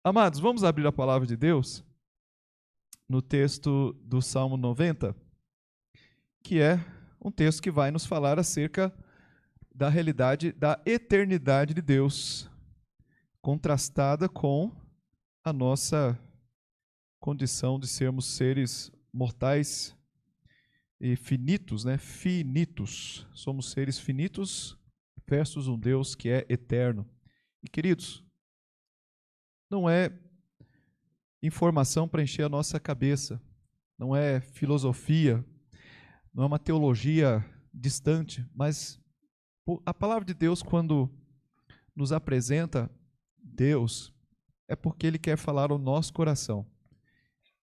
Amados, vamos abrir a palavra de Deus no texto do Salmo 90, que é um texto que vai nos falar acerca da realidade da eternidade de Deus, contrastada com a nossa condição de sermos seres mortais e finitos, né? Finitos. Somos seres finitos versus um Deus que é eterno. E, queridos, não é informação para encher a nossa cabeça, não é filosofia, não é uma teologia distante, mas a palavra de Deus, quando nos apresenta Deus, é porque Ele quer falar ao nosso coração.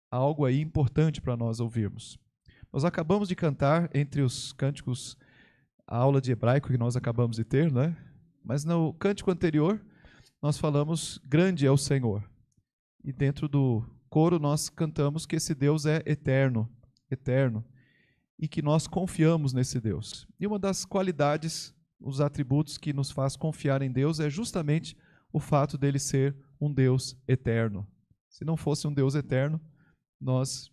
Há algo aí importante para nós ouvirmos. Nós acabamos de cantar, entre os cânticos, a aula de hebraico que nós acabamos de ter, né? Mas no cântico anterior, nós falamos, grande é o Senhor. E dentro do coro nós cantamos que esse Deus é eterno, eterno, e que nós confiamos nesse Deus. E uma das qualidades, os atributos que nos faz confiar em Deus é justamente o fato dele ser um Deus eterno. Se não fosse um Deus eterno, nós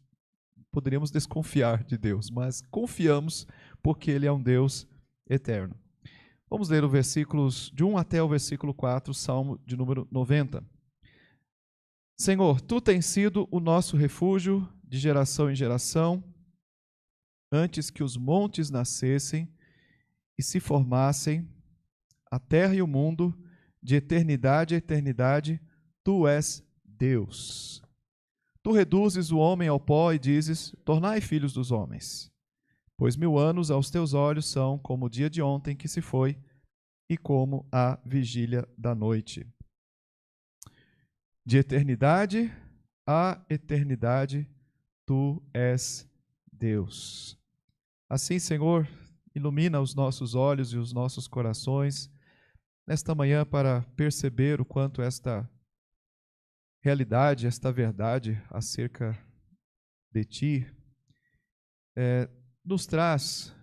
poderíamos desconfiar de Deus, mas confiamos porque ele é um Deus eterno. Vamos ler os versículos de 1 até o versículo 4, Salmo de número 90. Senhor, Tu tens sido o nosso refúgio de geração em geração, antes que os montes nascessem e se formassem, a terra e o mundo, de eternidade a eternidade, Tu és Deus. Tu reduzes o homem ao pó e dizes, tornai filhos dos homens. Pois 1000 anos aos teus olhos são como o dia de ontem que se foi e como a vigília da noite. De eternidade a eternidade, Tu és Deus. Assim, Senhor, ilumina os nossos olhos e os nossos corações nesta manhã para perceber o quanto esta realidade, esta verdade acerca de Ti nos traz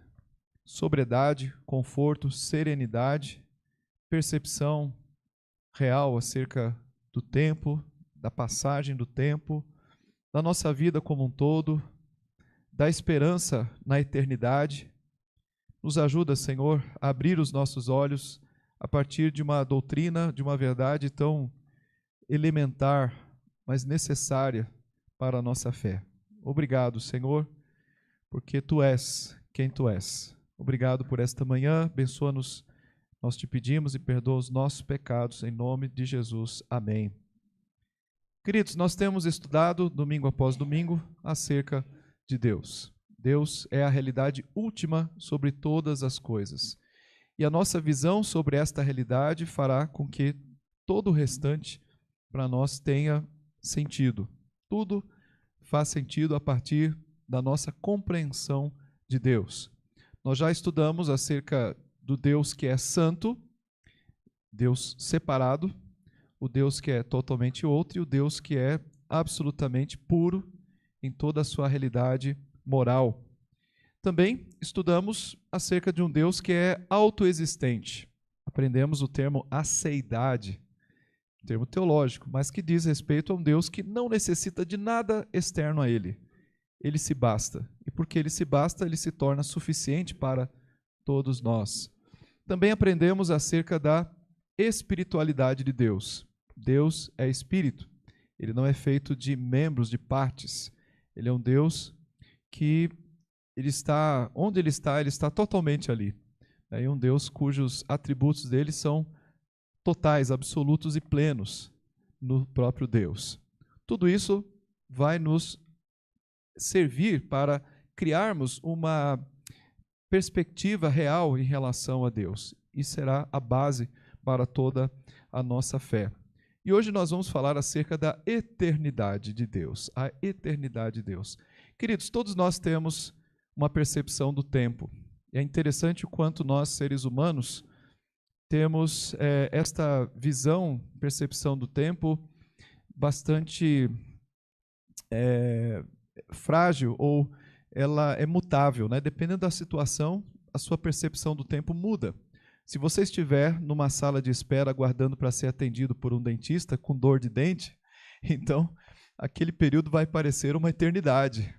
sobriedade, conforto, serenidade, percepção real acerca do tempo, da passagem do tempo, da nossa vida como um todo, da esperança na eternidade. Nos ajuda, Senhor, a abrir os nossos olhos a partir de uma doutrina, de uma verdade tão elementar, mas necessária para a nossa fé. Obrigado, Senhor, porque Tu és quem Tu és. Obrigado por esta manhã, abençoa-nos, nós Te pedimos e perdoa os nossos pecados, em nome de Jesus. Amém. Queridos, nós temos estudado, domingo após domingo, acerca de Deus. Deus é a realidade última sobre todas as coisas. E a nossa visão sobre esta realidade fará com que todo o restante para nós tenha sentido. Tudo faz sentido a partir da nossa compreensão de Deus. Nós já estudamos acerca do Deus que é santo, Deus separado, o Deus que é totalmente outro e o Deus que é absolutamente puro em toda a sua realidade moral. Também estudamos acerca de um Deus que é autoexistente. Aprendemos o termo aceidade, termo teológico, mas que diz respeito a um Deus que não necessita de nada externo a Ele. Ele se basta. E porque Ele se basta, Ele se torna suficiente para todos nós. Também aprendemos acerca da espiritualidade de Deus. Deus é espírito. Ele não é feito de membros, de partes. Ele é um Deus que onde ele está totalmente ali. É um Deus cujos atributos dele são totais, absolutos e plenos no próprio Deus. Tudo isso vai nos servir para criarmos uma perspectiva real em relação a Deus. E será a base para toda a nossa fé. E hoje nós vamos falar acerca da eternidade de Deus, a eternidade de Deus. Queridos, todos nós temos uma percepção do tempo. E é interessante o quanto nós, seres humanos, temos esta visão, percepção do tempo bastante frágil, ou ela é mutável, né? Dependendo da situação, a sua percepção do tempo muda. Se você estiver numa sala de espera aguardando para ser atendido por um dentista com dor de dente, Então, aquele período vai parecer uma eternidade.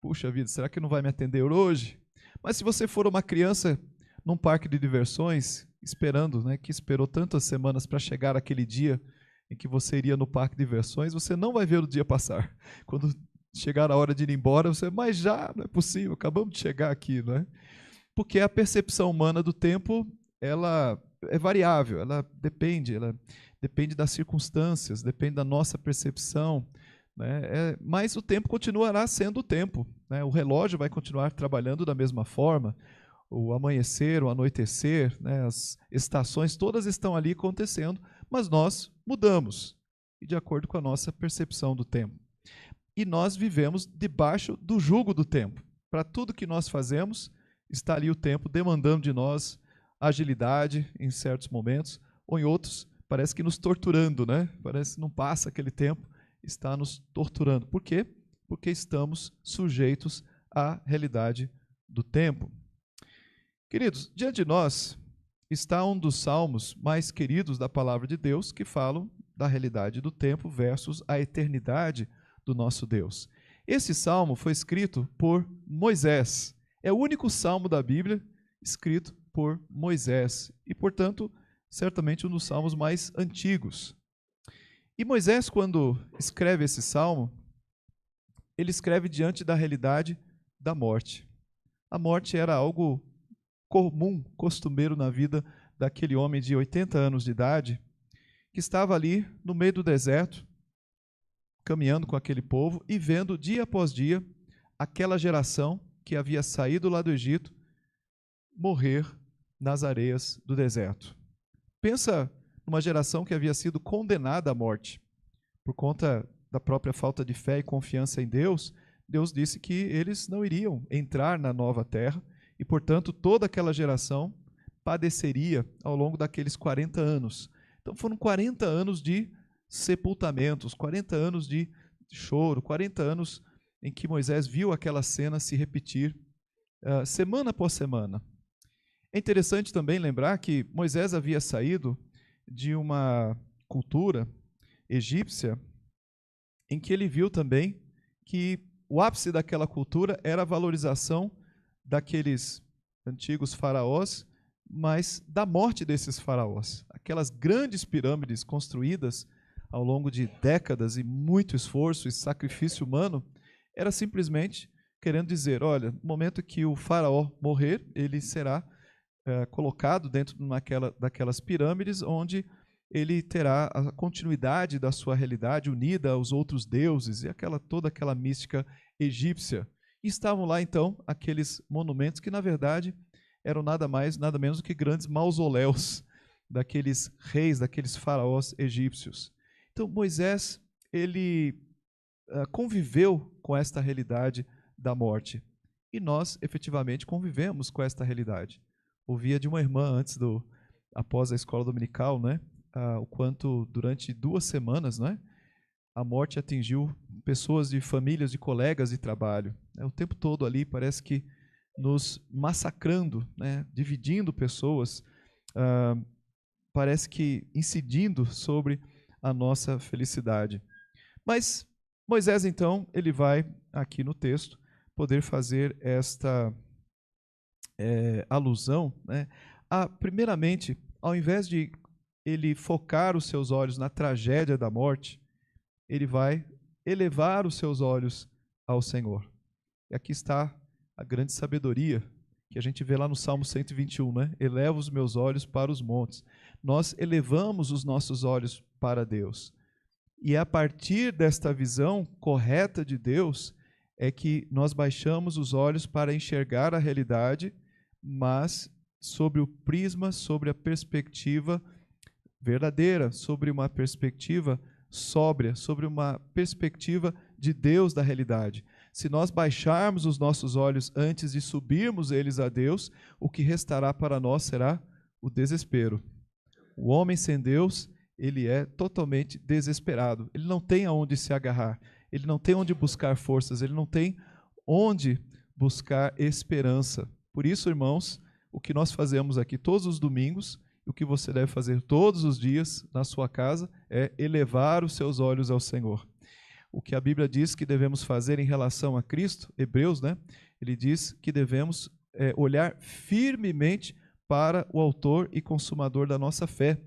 Puxa vida, será que não vai me atender hoje? Mas se você for uma criança num parque de diversões, esperando, né, que esperou tantas semanas para chegar aquele dia em que você iria no parque de diversões, você não vai ver o dia passar. Quando chegar a hora de ir embora, você, mas já, não é possível, acabamos de chegar aqui, não é? Porque a percepção humana do tempo, ela é variável, ela depende das circunstâncias, depende da nossa percepção, né? Mas o tempo continuará sendo o tempo, né? O relógio vai continuar trabalhando da mesma forma, o amanhecer, o anoitecer, né? As estações todas estão ali acontecendo, mas nós mudamos, e de acordo com a nossa percepção do tempo. E nós vivemos debaixo do jugo do tempo. Para tudo que nós fazemos, está ali o tempo demandando de nós agilidade em certos momentos, ou em outros, parece que nos torturando, né? Parece que não passa aquele tempo, está nos torturando. Por quê? Porque estamos sujeitos à realidade do tempo. Queridos, diante de nós está um dos salmos mais queridos da palavra de Deus, que falam da realidade do tempo versus a eternidade do nosso Deus. Esse salmo foi escrito por Moisés. É o único salmo da Bíblia escrito por Moisés e, portanto, certamente um dos salmos mais antigos. E Moisés, quando escreve esse salmo, ele escreve diante da realidade da morte. A morte era algo comum, costumeiro na vida daquele homem de 80 anos de idade, que estava ali no meio do deserto, caminhando com aquele povo e vendo dia após dia aquela geração que havia saído lá do Egito morrer nas areias do deserto. Pensa numa geração que havia sido condenada à morte por conta da própria falta de fé e confiança em Deus. Deus disse que eles não iriam entrar na nova terra e, portanto, toda aquela geração padeceria ao longo daqueles 40 anos. Então foram 40 anos de sepultamentos, 40 anos de choro, 40 anos em que Moisés viu aquela cena se repetir semana após semana. É interessante também lembrar que Moisés havia saído de uma cultura egípcia em que ele viu também que o ápice daquela cultura era a valorização daqueles antigos faraós, mas da morte desses faraós. Aquelas grandes pirâmides construídas ao longo de décadas e muito esforço e sacrifício humano, era simplesmente querendo dizer, olha, no momento que o faraó morrer, ele será colocado dentro daquelas pirâmides, onde ele terá a continuidade da sua realidade unida aos outros deuses e toda aquela mística egípcia. E estavam lá, então, aqueles monumentos que, na verdade, eram nada mais, nada menos do que grandes mausoléus daqueles reis, daqueles faraós egípcios. Então, Moisés, ele conviveu com esta realidade da morte. E nós, efetivamente, convivemos com esta realidade. Ouvia de uma irmã após a escola dominical, né, o quanto durante 2 semanas, né, a morte atingiu pessoas de famílias, de colegas de trabalho. O tempo todo ali parece que nos massacrando, né, dividindo pessoas, parece que incidindo sobre a nossa felicidade. Mas Moisés, então, ele vai aqui no texto poder fazer esta alusão, né, primeiramente, ao invés de ele focar os seus olhos na tragédia da morte, ele vai elevar os seus olhos ao Senhor. E aqui está a grande sabedoria que a gente vê lá no Salmo 121, né? Eleva os meus olhos para os montes. Nós elevamos os nossos olhos para Deus. E é a partir desta visão correta de Deus é que nós baixamos os olhos para enxergar a realidade, mas sobre o prisma, sobre a perspectiva verdadeira, sobre uma perspectiva sóbria, sobre uma perspectiva de Deus da realidade. Se nós baixarmos os nossos olhos antes de subirmos eles a Deus, o que restará para nós será o desespero. O homem sem Deus, ele é totalmente desesperado. Ele não tem aonde se agarrar, ele não tem onde buscar forças, ele não tem onde buscar esperança. Por isso, irmãos, o que nós fazemos aqui todos os domingos, o que você deve fazer todos os dias na sua casa é elevar os seus olhos ao Senhor. O que a Bíblia diz que devemos fazer em relação a Cristo, Hebreus, né? Ele diz que devemos olhar firmemente para o autor e consumador da nossa fé,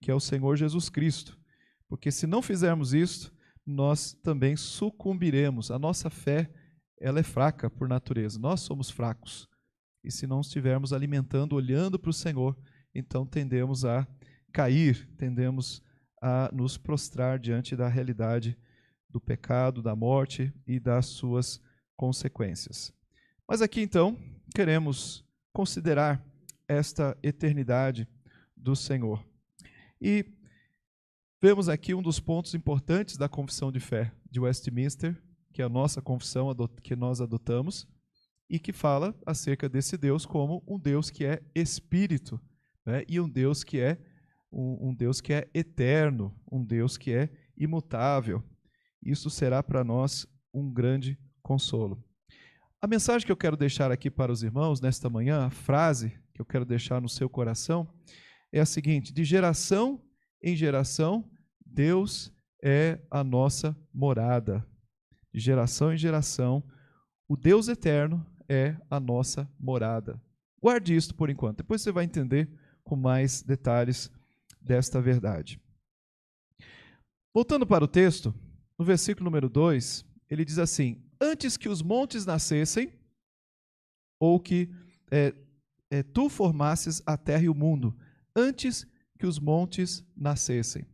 que é o Senhor Jesus Cristo. Porque se não fizermos isto, nós também sucumbiremos. A nossa fé, ela é fraca por natureza. Nós somos fracos. E se não estivermos alimentando, olhando para o Senhor, então tendemos a cair, tendemos a nos prostrar diante da realidade do pecado, da morte e das suas consequências. Mas aqui então, queremos considerar esta eternidade do Senhor. E vemos aqui um dos pontos importantes da confissão de fé de Westminster, que é a nossa confissão que nós adotamos, e que fala acerca desse Deus como um Deus que é espírito, né? E um Deus que é eterno, um Deus que é imutável. Isso será para nós um grande consolo. A mensagem que eu quero deixar aqui para os irmãos nesta manhã, a frase que eu quero deixar no seu coração, é a seguinte: de geração em geração, Deus é a nossa morada. De geração em geração, o Deus eterno é a nossa morada. Guarde isto por enquanto, depois você vai entender com mais detalhes desta verdade. Voltando para o texto, no versículo número 2, ele diz assim: antes que os montes nascessem, ou que tu formasses a terra e o mundo, antes que os montes nascessem.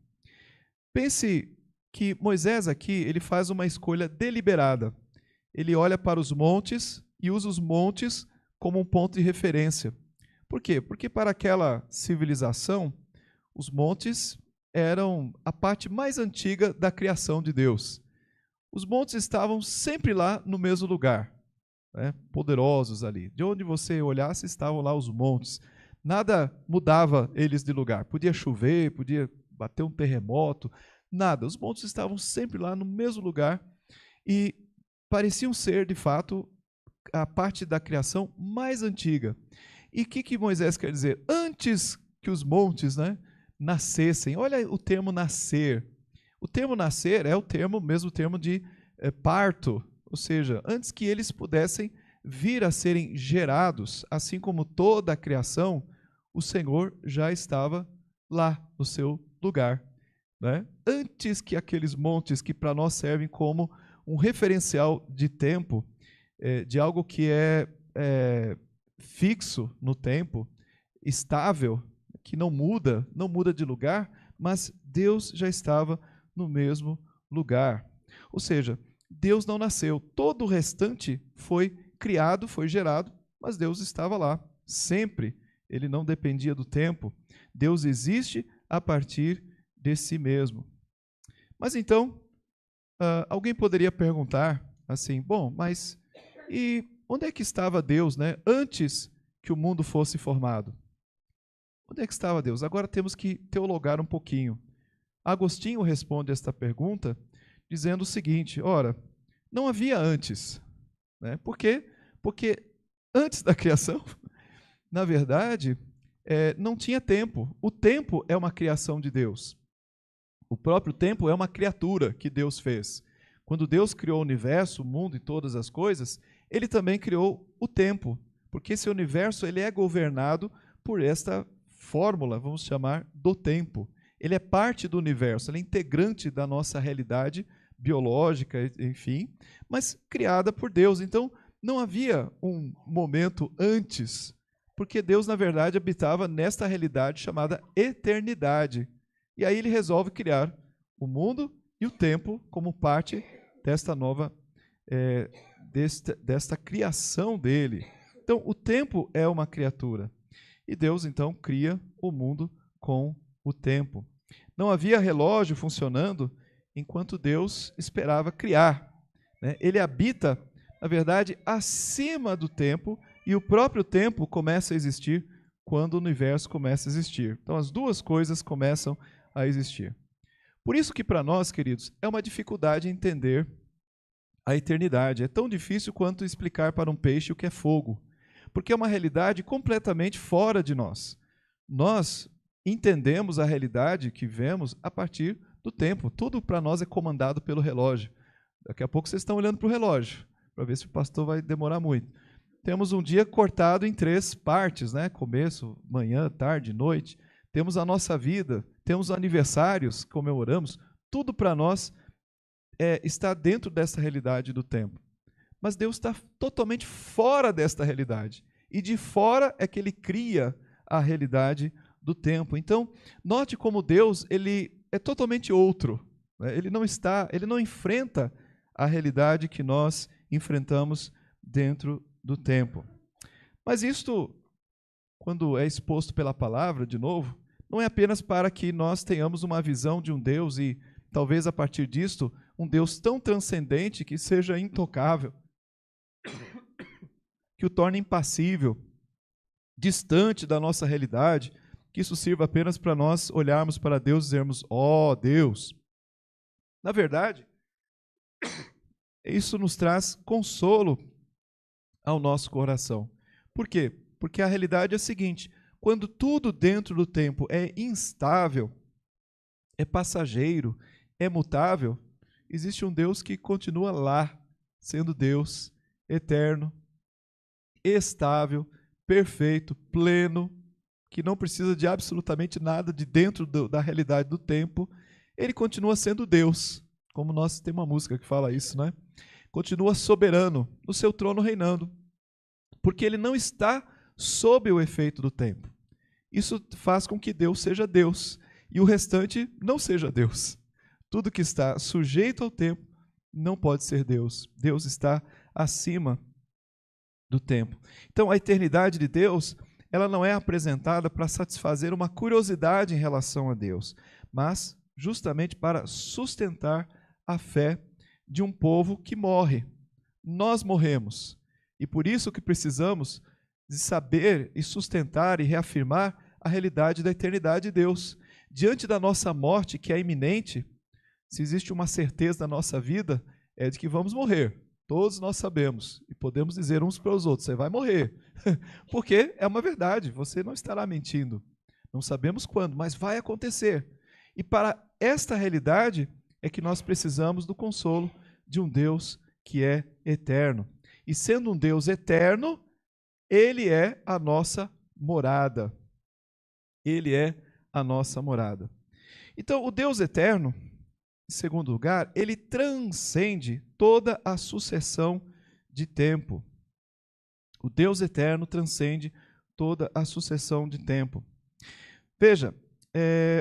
Pense que Moisés aqui, ele faz uma escolha deliberada. Ele olha para os montes e usa os montes como um ponto de referência. Por quê? Porque para aquela civilização, os montes eram a parte mais antiga da criação de Deus. Os montes estavam sempre lá no mesmo lugar, né? Poderosos ali. De onde você olhasse, estavam lá os montes. Nada mudava eles de lugar. Podia chover, podia bater um terremoto, nada. Os montes estavam sempre lá no mesmo lugar e pareciam ser, de fato, a parte da criação mais antiga. E o que Moisés quer dizer? Antes que os montes, né, nascessem. Olha o termo nascer. O termo nascer é o mesmo termo de parto, ou seja, antes que eles pudessem vir a serem gerados, assim como toda a criação, o Senhor já estava lá no seu lugar, né? Antes que aqueles montes que para nós servem como um referencial de tempo, de algo que é fixo no tempo, estável, que não muda de lugar, mas Deus já estava no mesmo lugar. Ou seja, Deus não nasceu, todo o restante foi criado, foi gerado, mas Deus estava lá, sempre. Ele não dependia do tempo. Deus existe a partir de si mesmo. Mas então, alguém poderia perguntar assim, bom, mas e onde é que estava Deus, né, antes que o mundo fosse formado? Onde é que estava Deus? Agora temos que teologar um pouquinho. Agostinho responde esta pergunta dizendo o seguinte: ora, não havia antes, né? Por quê? Porque antes da criação, na verdade, não tinha tempo. O tempo é uma criação de Deus. O próprio tempo é uma criatura que Deus fez. Quando Deus criou o universo, o mundo e todas as coisas, Ele também criou o tempo, porque esse universo ele é governado por esta fórmula, vamos chamar, do tempo. Ele é parte do universo, ele é integrante da nossa realidade biológica, enfim, mas criada por Deus. Então, não havia um momento antes, porque Deus, na verdade, habitava nesta realidade chamada eternidade. E aí ele resolve criar o mundo e o tempo como parte desta nova, desta criação dele. Então, o tempo é uma criatura. E Deus, então, cria o mundo com o tempo. Não havia relógio funcionando enquanto Deus esperava criar, né? Ele habita, na verdade, acima do tempo, e o próprio tempo começa a existir quando o universo começa a existir. Então, as duas coisas começam a existir. Por isso que, para nós, queridos, é uma dificuldade entender a eternidade. É tão difícil quanto explicar para um peixe o que é fogo, porque é uma realidade completamente fora de nós. Nós entendemos a realidade que vemos a partir do tempo. Tudo para nós é comandado pelo relógio. Daqui a pouco vocês estão olhando para o relógio, para ver se o pastor vai demorar muito. Temos um dia cortado em 3 partes, né? Começo, manhã, tarde, noite. Temos a nossa vida, temos aniversários, comemoramos. Tudo para nós está dentro dessa realidade do tempo. Mas Deus está totalmente fora desta realidade. E de fora é que Ele cria a realidade do tempo. Então, note como Deus ele é totalmente outro. Né? Ele não enfrenta a realidade que nós enfrentamos dentro do tempo. Mas isto, quando é exposto pela palavra, de novo, não é apenas para que nós tenhamos uma visão de um Deus e, talvez a partir disto, um Deus tão transcendente que seja intocável, que o torne impassível, distante da nossa realidade, que isso sirva apenas para nós olharmos para Deus e dizermos, ó Deus. Na verdade, isso nos traz consolo ao nosso coração. Por quê? Porque a realidade é a seguinte, quando tudo dentro do tempo é instável, é passageiro, é mutável, existe um Deus que continua lá, sendo Deus eterno, estável, perfeito, pleno, que não precisa de absolutamente nada de dentro da realidade do tempo. Ele continua sendo Deus, como nós temos uma música que fala isso, né? Continua soberano, no seu trono reinando, porque ele não está sob o efeito do tempo. Isso faz com que Deus seja Deus e o restante não seja Deus. Tudo que está sujeito ao tempo não pode ser Deus. Deus está acima do tempo. Então, a eternidade de Deus, ela não é apresentada para satisfazer uma curiosidade em relação a Deus, mas justamente para sustentar a fé de um povo que morre. Nós morremos. E por isso que precisamos de saber e sustentar e reafirmar a realidade da eternidade de Deus. Diante da nossa morte, que é iminente, se existe uma certeza na nossa vida, é de que vamos morrer. Todos nós sabemos e podemos dizer uns para os outros, você vai morrer. Porque é uma verdade, você não estará mentindo. Não sabemos quando, mas vai acontecer. E para esta realidade é que nós precisamos do consolo de um Deus que é eterno. E sendo um Deus eterno, Ele é a nossa morada. Ele é a nossa morada. Então, o Deus eterno, em segundo lugar, ele transcende toda a sucessão de tempo. O Deus eterno transcende toda a sucessão de tempo. Veja,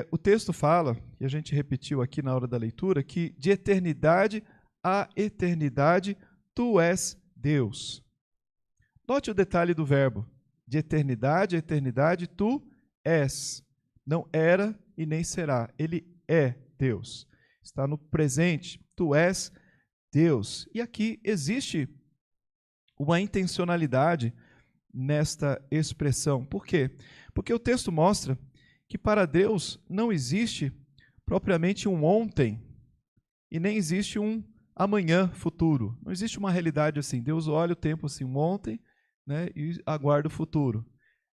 o texto fala, e a gente repetiu aqui na hora da leitura, que de eternidade a eternidade tu és Deus. Note o detalhe do verbo. De eternidade a eternidade tu és. Não era e nem será. Ele é Deus. Está no presente. Tu és Deus. E aqui existe uma intencionalidade nesta expressão. Por quê? Porque o texto mostra que para Deus não existe propriamente um ontem e nem existe um amanhã futuro. Não existe uma realidade assim. Deus olha o tempo assim, um ontem, né, e aguarda o futuro.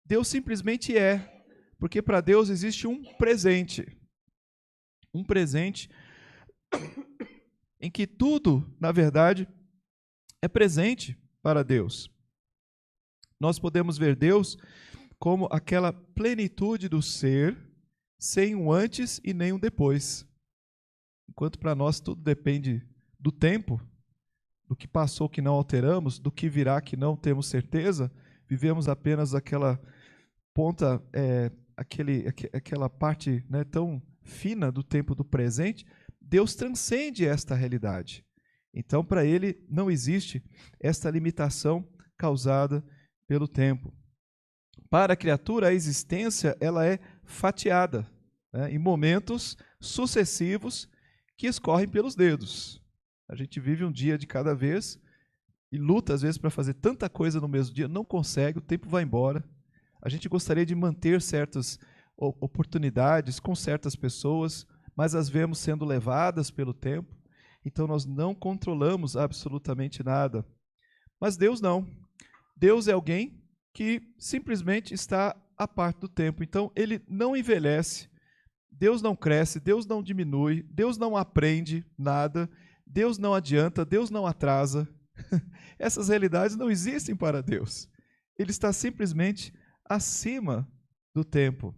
Deus simplesmente é, porque para Deus existe um presente. Um presente em que tudo, na verdade, é presente para Deus. Nós podemos ver Deus como aquela plenitude do ser, sem um antes e nem um depois. Enquanto para nós tudo depende do tempo, do que passou que não alteramos, do que virá que não temos certeza, vivemos apenas aquela ponta, aquela parte, né, tão fina do tempo do presente. Deus transcende esta realidade. Então, para Ele não existe esta limitação causada pelo tempo. Para a criatura, a existência ela é fatiada, né, em momentos sucessivos que escorrem pelos dedos. A gente vive um dia de cada vez e luta, às vezes, para fazer tanta coisa no mesmo dia, não consegue, o tempo vai embora. A gente gostaria de manter certas oportunidades com certas pessoas, mas as vemos sendo levadas pelo tempo, então nós não controlamos absolutamente nada. Mas Deus não. Deus é alguém que simplesmente está a parte do tempo. Então, ele não envelhece, Deus não cresce, Deus não diminui, Deus não aprende nada, Deus não adianta, Deus não atrasa. Essas realidades não existem para Deus. Ele está simplesmente acima do tempo.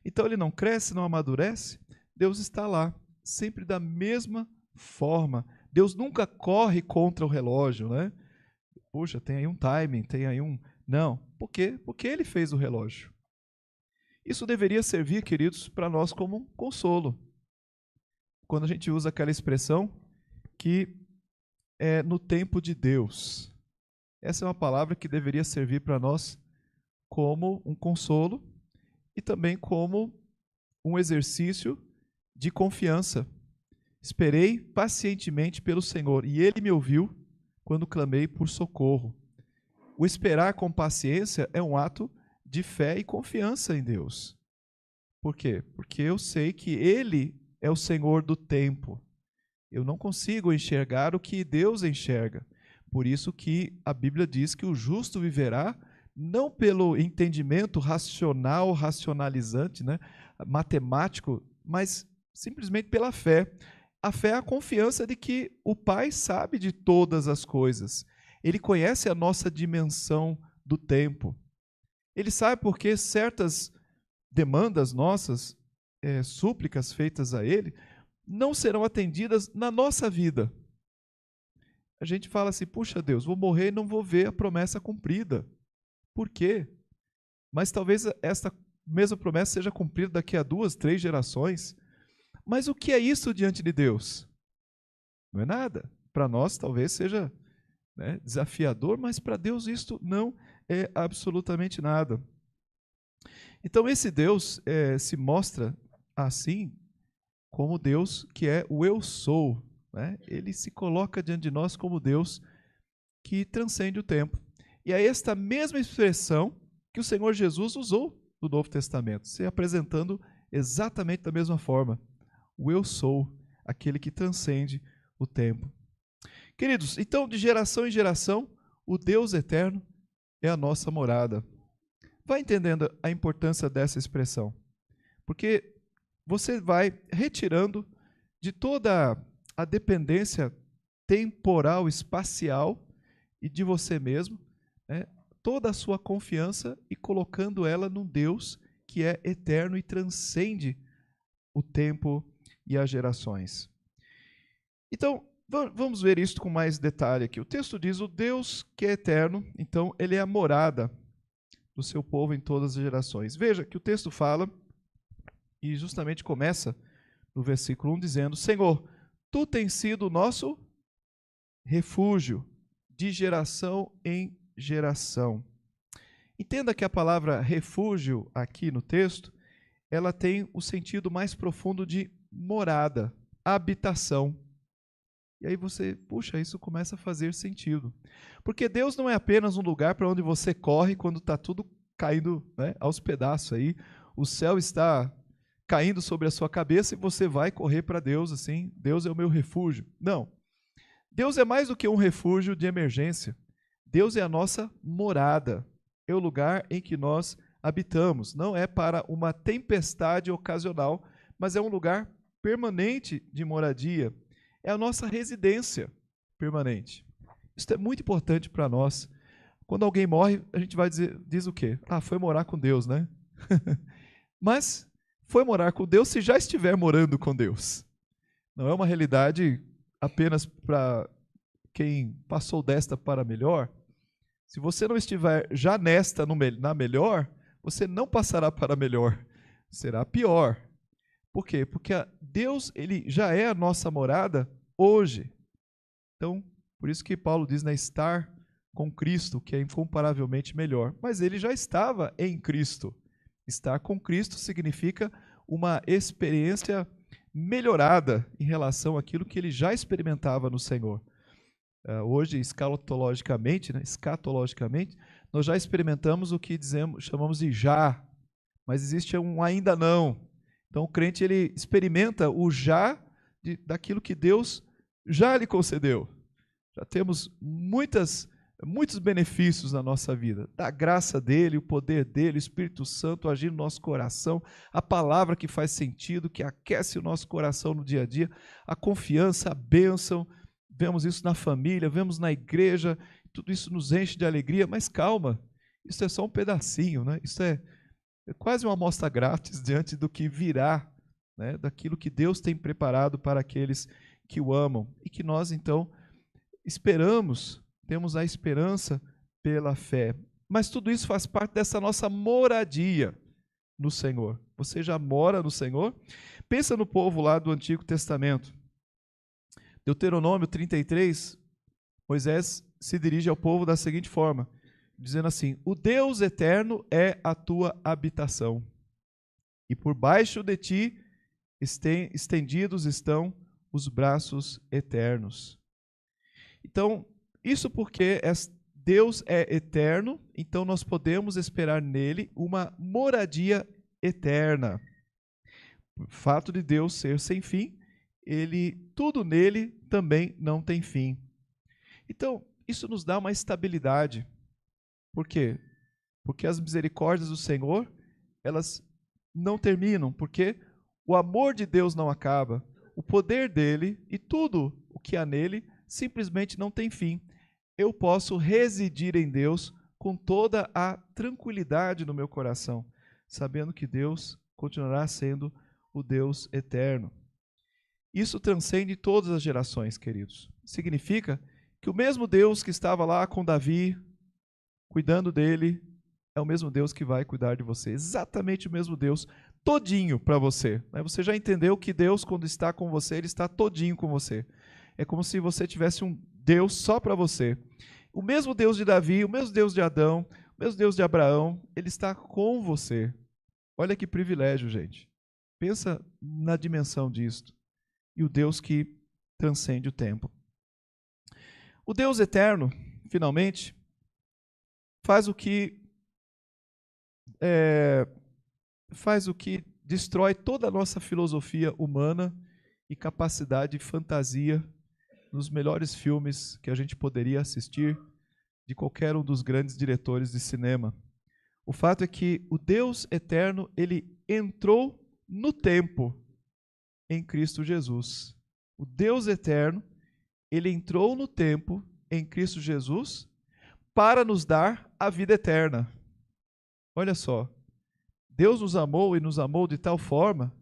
Então ele não cresce, não amadurece, Deus está lá, sempre da mesma forma. Deus nunca corre contra o relógio, né? Puxa, tem aí um timing, tem aí um... Não, por quê? Porque ele fez o relógio. Isso deveria servir, queridos, para nós como um consolo. Quando a gente usa aquela expressão que é no tempo de Deus. Essa é uma palavra que deveria servir para nós como um consolo e também como um exercício de confiança. Esperei pacientemente pelo Senhor e Ele me ouviu quando clamei por socorro. O esperar com paciência é um ato de fé e confiança em Deus. Por quê? Porque eu sei que Ele é o Senhor do tempo. Eu não consigo enxergar o que Deus enxerga. Por isso que a Bíblia diz que o justo viverá não pelo entendimento racional, racionalizante, né, matemático, mas simplesmente pela fé. A fé é a confiança de que o Pai sabe de todas as coisas. Ele conhece a nossa dimensão do tempo. Ele sabe porque certas demandas nossas, súplicas feitas a Ele, não serão atendidas na nossa vida. A gente fala assim, puxa Deus, vou morrer e não vou ver a promessa cumprida. Por quê? Mas talvez esta mesma promessa seja cumprida daqui a 2, 3 gerações. Mas o que é isso diante de Deus? Não é nada. Para nós talvez seja, né, desafiador, mas para Deus isto não é absolutamente nada. Então esse Deus se mostra assim como Deus que é o eu sou, né? Ele se coloca diante de nós como Deus que transcende o tempo. E é esta mesma expressão que o Senhor Jesus usou no Novo Testamento, se apresentando exatamente da mesma forma. O eu sou, aquele que transcende o tempo. Queridos, então de geração em geração, o Deus eterno é a nossa morada. Vai entendendo a importância dessa expressão? Porque você vai retirando de toda a dependência temporal, espacial e de você mesmo, né, toda a sua confiança e colocando ela num Deus que é eterno e transcende o tempo e as gerações. Então, vamos ver isso com mais detalhe aqui. O texto diz, o Deus que é eterno, então ele é a morada do seu povo em todas as gerações. Veja que o texto fala, e justamente começa no versículo 1 dizendo, Senhor, Tu tens sido o nosso refúgio de geração em geração. Entenda que a palavra refúgio aqui no texto, ela tem o sentido mais profundo de morada, habitação. E aí você, puxa, isso começa a fazer sentido. Porque Deus não é apenas um lugar para onde você corre quando está tudo caindo, né, aos pedaços aí, o céu está caindo sobre a sua cabeça e você vai correr para Deus assim, Deus é o meu refúgio. Não. Deus é mais do que um refúgio de emergência. Deus é a nossa morada. É o lugar em que nós habitamos. Não é para uma tempestade ocasional, mas é um lugar permanente de moradia. É a nossa residência permanente. Isso é muito importante para nós. Quando alguém morre, a gente vai diz o quê? Ah, foi morar com Deus, né? Mas foi morar com Deus se já estiver morando com Deus. Não é uma realidade apenas para quem passou desta para melhor. Se você não estiver já nesta na melhor, você não passará para melhor. Será pior. Por quê? Porque Deus ele já é a nossa morada hoje. Então, por isso que Paulo diz, né, estar com Cristo, que é incomparavelmente melhor. Mas ele já estava em Cristo. Estar com Cristo significa uma experiência melhorada em relação àquilo que ele já experimentava no Senhor. Hoje, escatologicamente, nós já experimentamos o que chamamos de já, mas existe um ainda não. Então, o crente ele experimenta o já daquilo que Deus já lhe concedeu. Já temos muitas muitos benefícios na nossa vida. Da graça dele, o poder dele, o Espírito Santo agindo no nosso coração, a palavra que faz sentido, que aquece o nosso coração no dia a dia, a confiança, a bênção. Vemos isso na família, vemos na igreja, tudo isso nos enche de alegria, mas calma, isso é só um pedacinho, né? Isso é quase uma amostra grátis diante do que virá, né? Daquilo que Deus tem preparado para aqueles que o amam e que nós, então, esperamos. Temos a esperança pela fé. Mas tudo isso faz parte dessa nossa moradia no Senhor. Você já mora no Senhor? Pensa no povo lá do Antigo Testamento. Deuteronômio 33, Moisés se dirige ao povo da seguinte forma, dizendo assim: o Deus eterno é a tua habitação, e por baixo de ti estendidos estão os braços eternos. Então, isso porque Deus é eterno, então nós podemos esperar nele uma moradia eterna. O fato de Deus ser sem fim, tudo nele também não tem fim. Então, isso nos dá uma estabilidade. Por quê? Porque as misericórdias do Senhor, elas não terminam, porque o amor de Deus não acaba, o poder dele e tudo o que há nele simplesmente não tem fim. Eu posso residir em Deus com toda a tranquilidade no meu coração, sabendo que Deus continuará sendo o Deus eterno. Isso transcende todas as gerações, queridos. Significa que o mesmo Deus que estava lá com Davi, cuidando dele, é o mesmo Deus que vai cuidar de você. Exatamente o mesmo Deus, todinho para você. Você já entendeu que Deus, quando está com você, Ele está todinho com você. É como se você tivesse um Deus só para você. O mesmo Deus de Davi, o mesmo Deus de Adão, o mesmo Deus de Abraão, Ele está com você. Olha que privilégio, gente. Pensa na dimensão disto. E o Deus que transcende o tempo. O Deus eterno, finalmente, faz o que destrói toda a nossa filosofia humana e capacidade de fantasia nos melhores filmes que a gente poderia assistir de qualquer um dos grandes diretores de cinema. O fato é que o Deus eterno, ele entrou no tempo em Cristo Jesus. O Deus eterno, ele entrou no tempo em Cristo Jesus para nos dar a vida eterna. Olha só, Deus nos amou e nos amou de tal forma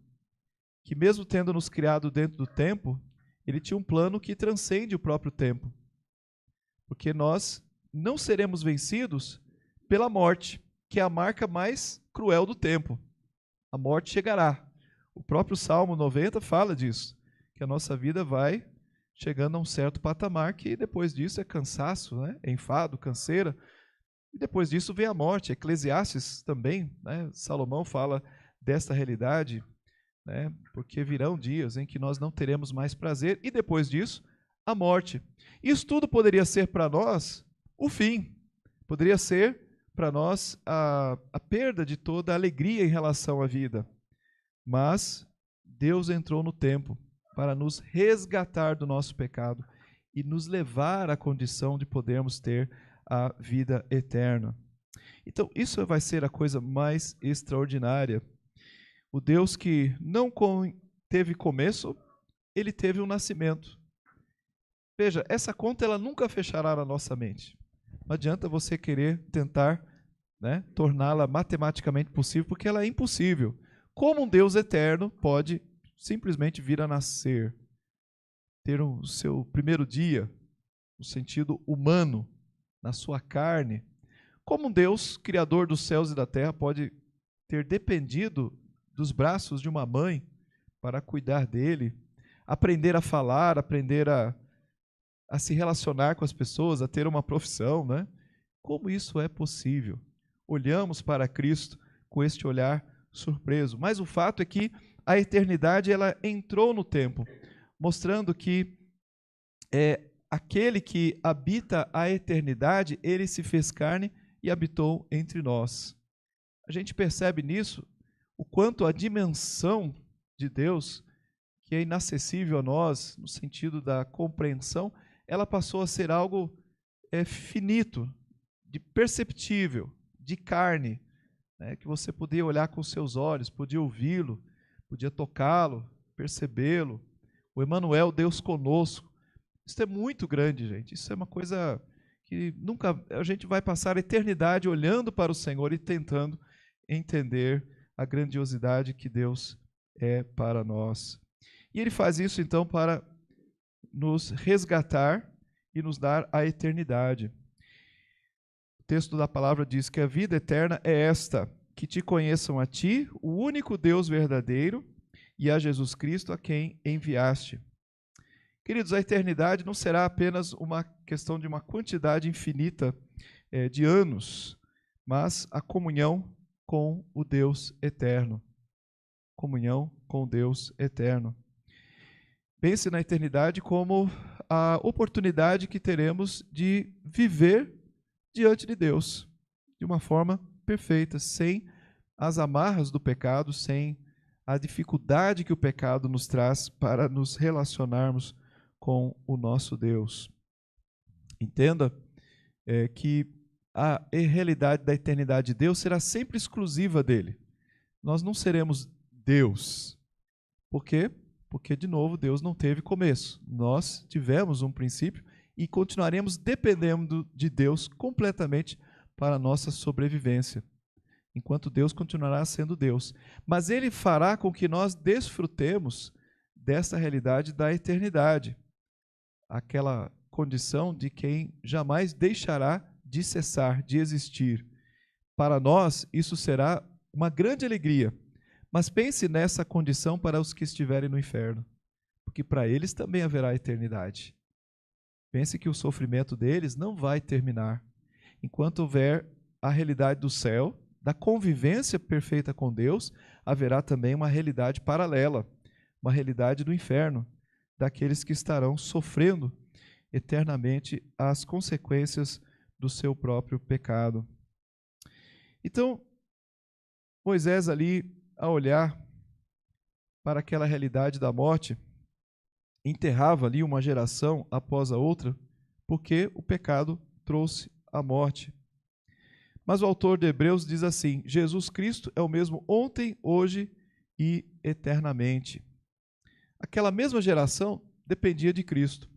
que mesmo tendo nos criado dentro do tempo, Ele tinha um plano que transcende o próprio tempo. Porque nós não seremos vencidos pela morte, que é a marca mais cruel do tempo. A morte chegará. O próprio Salmo 90 fala disso, que a nossa vida vai chegando a um certo patamar que depois disso é cansaço, né? É enfado, canseira. E depois disso vem a morte. Eclesiastes também, né? Salomão fala desta realidade, né? Porque virão dias em que nós não teremos mais prazer e depois disso a morte. Isso tudo poderia ser para nós o fim. Poderia ser para nós a perda de toda a alegria em relação à vida. Mas Deus entrou no tempo para nos resgatar do nosso pecado e nos levar à condição de podermos ter a vida eterna. Então, isso vai ser a coisa mais extraordinária. O Deus que não teve começo, ele teve um nascimento. Veja, essa conta ela nunca fechará na nossa mente. Não adianta você querer tentar, né, torná-la matematicamente possível, porque ela é impossível. Como um Deus eterno pode simplesmente vir a nascer, ter o seu primeiro dia, no sentido humano, na sua carne? Como um Deus, criador dos céus e da terra, pode ter dependido dos braços de uma mãe para cuidar dele, aprender a falar, aprender a se relacionar com as pessoas, a ter uma profissão, né? Como isso é possível? Olhamos para Cristo com este olhar surpreso, mas o fato é que a eternidade ela entrou no tempo, mostrando que aquele que habita a eternidade, ele se fez carne e habitou entre nós. A gente percebe nisso o quanto a dimensão de Deus, que é inacessível a nós, no sentido da compreensão, ela passou a ser algo finito, de perceptível, de carne, né, que você podia olhar com seus olhos, podia ouvi-lo, podia tocá-lo, percebê-lo. O Emmanuel, Deus conosco. Isso é muito grande, gente. Isso é uma coisa que nunca a gente vai passar a eternidade olhando para o Senhor e tentando entender a grandiosidade que Deus é para nós. E Ele faz isso, então, para nos resgatar e nos dar a eternidade. O texto da palavra diz que a vida eterna é esta, que te conheçam a ti, o único Deus verdadeiro, e a Jesus Cristo, a quem enviaste. Queridos, a eternidade não será apenas uma questão de uma quantidade infinita de anos, mas a comunhão com o Deus eterno. Comunhão com o Deus eterno. Pense na eternidade como a oportunidade que teremos de viver diante de Deus, de uma forma perfeita, sem as amarras do pecado, sem a dificuldade que o pecado nos traz para nos relacionarmos com o nosso Deus. Entenda que a realidade da eternidade de Deus será sempre exclusiva dele. Nós não seremos Deus. Por quê? Porque, de novo, Deus não teve começo. Nós tivemos um princípio e continuaremos dependendo de Deus completamente para a nossa sobrevivência, enquanto Deus continuará sendo Deus. Mas Ele fará com que nós desfrutemos dessa realidade da eternidade, aquela condição de quem jamais deixará de cessar, de existir. Para nós, isso será uma grande alegria. Mas pense nessa condição para os que estiverem no inferno, porque para eles também haverá eternidade. Pense que o sofrimento deles não vai terminar. Enquanto houver a realidade do céu, da convivência perfeita com Deus, haverá também uma realidade paralela, uma realidade do inferno, daqueles que estarão sofrendo eternamente as consequências do seu próprio pecado. Então, Moisés ali, a olhar para aquela realidade da morte, enterrava ali uma geração após a outra, porque o pecado trouxe a morte. Mas o autor de Hebreus diz assim: Jesus Cristo é o mesmo ontem, hoje e eternamente. Aquela mesma geração dependia de Cristo.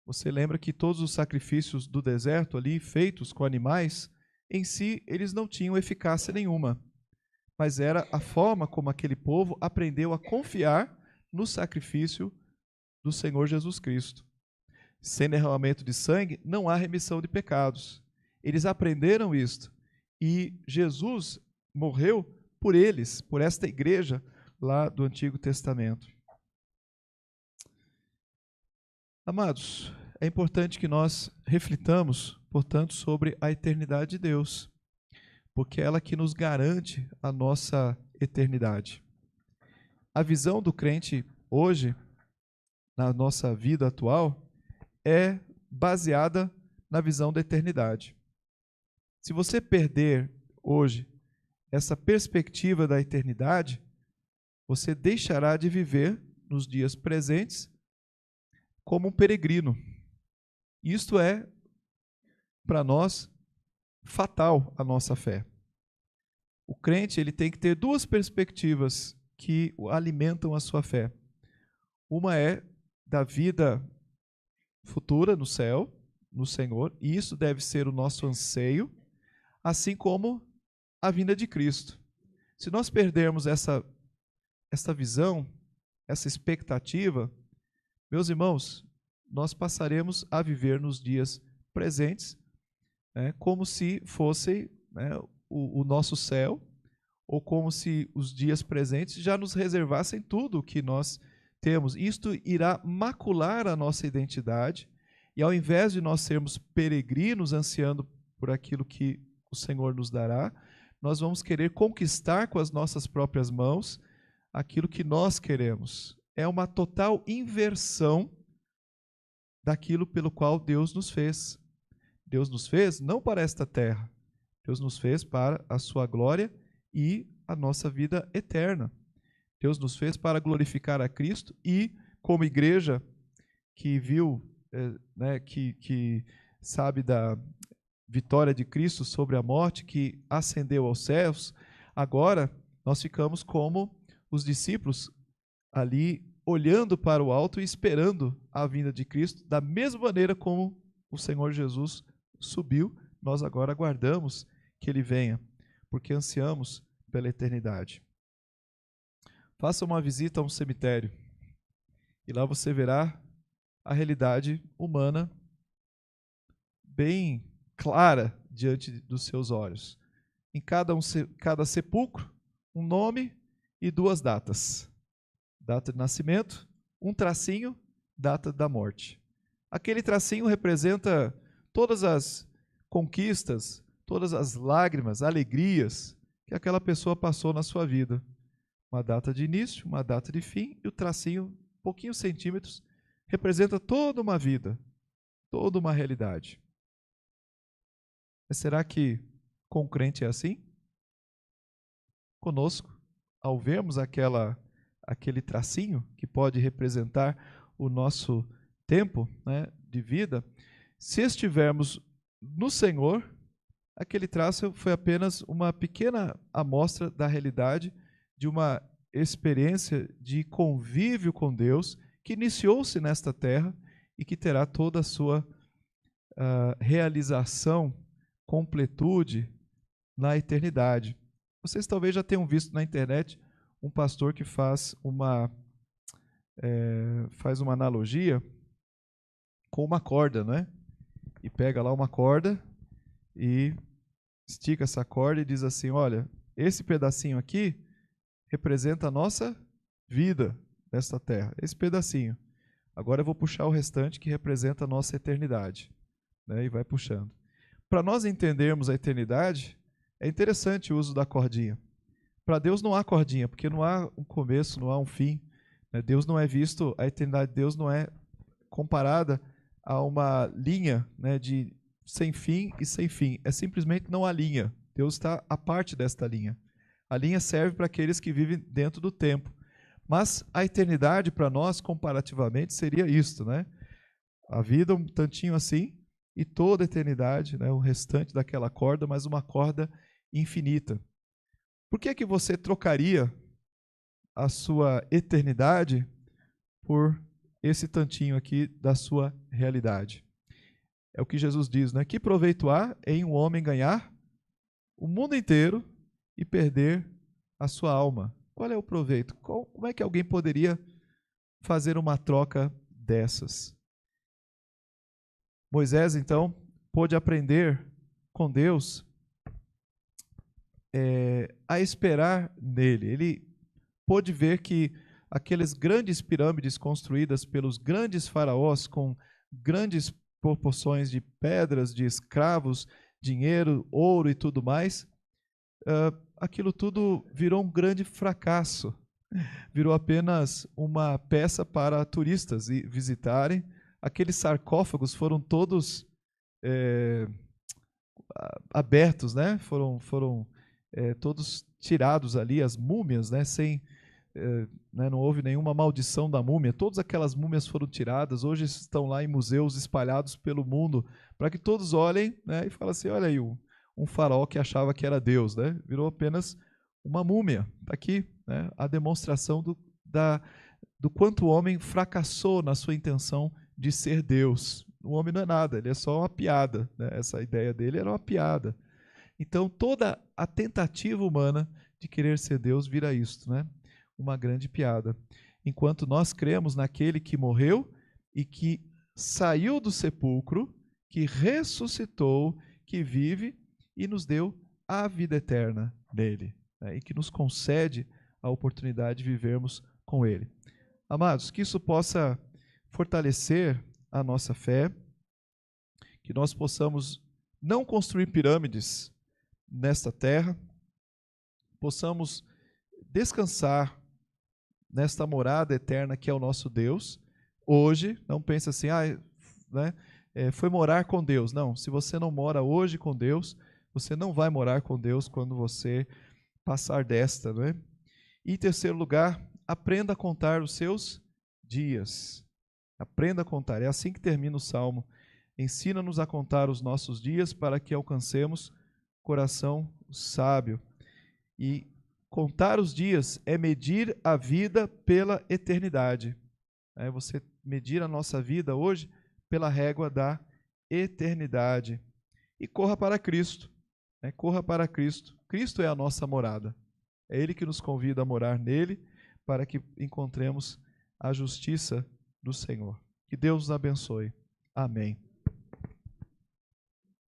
Você lembra que todos os sacrifícios do deserto ali, feitos com animais, em si eles não tinham eficácia nenhuma, mas era a forma como aquele povo aprendeu a confiar no sacrifício do Senhor Jesus Cristo. Sem derramamento de sangue, não há remissão de pecados. Eles aprenderam isto, e Jesus morreu por eles, por esta igreja lá do Antigo Testamento. Amados, é importante que nós reflitamos, portanto, sobre a eternidade de Deus, porque é ela que nos garante a nossa eternidade. A visão do crente hoje, na nossa vida atual, é baseada na visão da eternidade. Se você perder hoje essa perspectiva da eternidade, você deixará de viver nos dias presentes como um peregrino. Isto é, para nós, fatal a nossa fé. O crente ele tem que ter duas perspectivas que alimentam a sua fé. Uma é da vida futura no céu, no Senhor, e isso deve ser o nosso anseio, assim como a vinda de Cristo. Se nós perdermos essa visão, essa expectativa, meus irmãos, nós passaremos a viver nos dias presentes como se fosse o nosso céu, ou como se os dias presentes já nos reservassem tudo o que nós temos. Isto irá macular a nossa identidade, e ao invés de nós sermos peregrinos ansiando por aquilo que o Senhor nos dará, nós vamos querer conquistar com as nossas próprias mãos aquilo que nós queremos. É uma total inversão daquilo pelo qual Deus nos fez. Deus nos fez não para esta terra, Deus nos fez para a sua glória e a nossa vida eterna. Deus nos fez para glorificar a Cristo e, como igreja que viu, que sabe da vitória de Cristo sobre a morte, que ascendeu aos céus, agora nós ficamos como os discípulos ali olhando para o alto e esperando a vinda de Cristo, da mesma maneira como o Senhor Jesus subiu, nós agora aguardamos que Ele venha, porque ansiamos pela eternidade. Faça uma visita a um cemitério e lá você verá a realidade humana bem clara diante dos seus olhos. Em cada sepulcro, um nome e 2 datas. Data de nascimento, um tracinho, data da morte. Aquele tracinho representa todas as conquistas, todas as lágrimas, alegrias que aquela pessoa passou na sua vida. Uma data de início, uma data de fim, e o tracinho, pouquinhos centímetros, representa toda uma vida, toda uma realidade. Mas será que com o crente é assim? Conosco, ao vermos aquele tracinho que pode representar o nosso tempo, né, de vida, se estivermos no Senhor, aquele traço foi apenas uma pequena amostra da realidade de uma experiência de convívio com Deus que iniciou-se nesta terra e que terá toda a sua realização, completude na eternidade. Vocês talvez já tenham visto na internet um pastor que faz uma analogia com uma corda, não é? E pega lá uma corda e estica essa corda e diz assim: olha, esse pedacinho aqui representa a nossa vida nesta terra, esse pedacinho. Agora eu vou puxar o restante que representa a nossa eternidade, né? E vai puxando. Para nós entendermos a eternidade, é interessante o uso da cordinha. Para Deus não há cordinha, porque não há um começo, não há um fim. Deus não é visto, a eternidade de Deus não é comparada a uma linha, né, de sem fim e sem fim. É simplesmente não há linha. Deus está à parte desta linha. A linha serve para aqueles que vivem dentro do tempo. Mas a eternidade para nós, comparativamente, seria isto, né? A vida um tantinho assim e toda a eternidade, né, o restante daquela corda, mas uma corda infinita. Por que você trocaria a sua eternidade por esse tantinho aqui da sua realidade? É o que Jesus diz, né? Que proveito há em um homem ganhar o mundo inteiro e perder a sua alma? Qual é o proveito? Como é que alguém poderia fazer uma troca dessas? Moisés, então, pôde aprender com Deus a esperar nele. Ele pôde ver que aquelas grandes pirâmides construídas pelos grandes faraós com grandes proporções de pedras, de escravos, dinheiro, ouro e tudo mais, aquilo tudo virou um grande fracasso. Virou apenas uma peça para turistas visitarem. Aqueles sarcófagos foram todos abertos, né? Foram todos tirados ali, as múmias, né? Não houve nenhuma maldição da múmia. Todas aquelas múmias foram tiradas. Hoje estão lá em museus espalhados pelo mundo para que todos olhem, né, e falem assim: olha aí, um faraó que achava que era Deus, né? Virou apenas uma múmia. Está aqui, né, a demonstração do quanto o homem fracassou na sua intenção de ser Deus. O homem não é nada, ele é só uma piada, né? Essa ideia dele era uma piada. Então, toda a tentativa humana de querer ser Deus vira isto, né? Uma grande piada. Enquanto nós cremos naquele que morreu e que saiu do sepulcro, que ressuscitou, que vive e nos deu a vida eterna nele, né? E que nos concede a oportunidade de vivermos com ele. Amados, que isso possa fortalecer a nossa fé, que nós possamos não construir pirâmides nesta terra, possamos descansar nesta morada eterna que é o nosso Deus. Hoje, não pense assim, foi morar com Deus. Não, se você não mora hoje com Deus, você não vai morar com Deus quando você passar desta, não é? E em terceiro lugar, aprenda a contar os seus dias. Aprenda a contar. É assim que termina o Salmo. Ensina-nos a contar os nossos dias para que alcancemos coração sábio. E contar os dias é medir a vida pela eternidade. É você medir a nossa vida hoje pela régua da eternidade. E corra para Cristo. Corra para Cristo. Cristo é a nossa morada. É Ele que nos convida a morar nele para que encontremos a justiça do Senhor. Que Deus nos abençoe. Amém.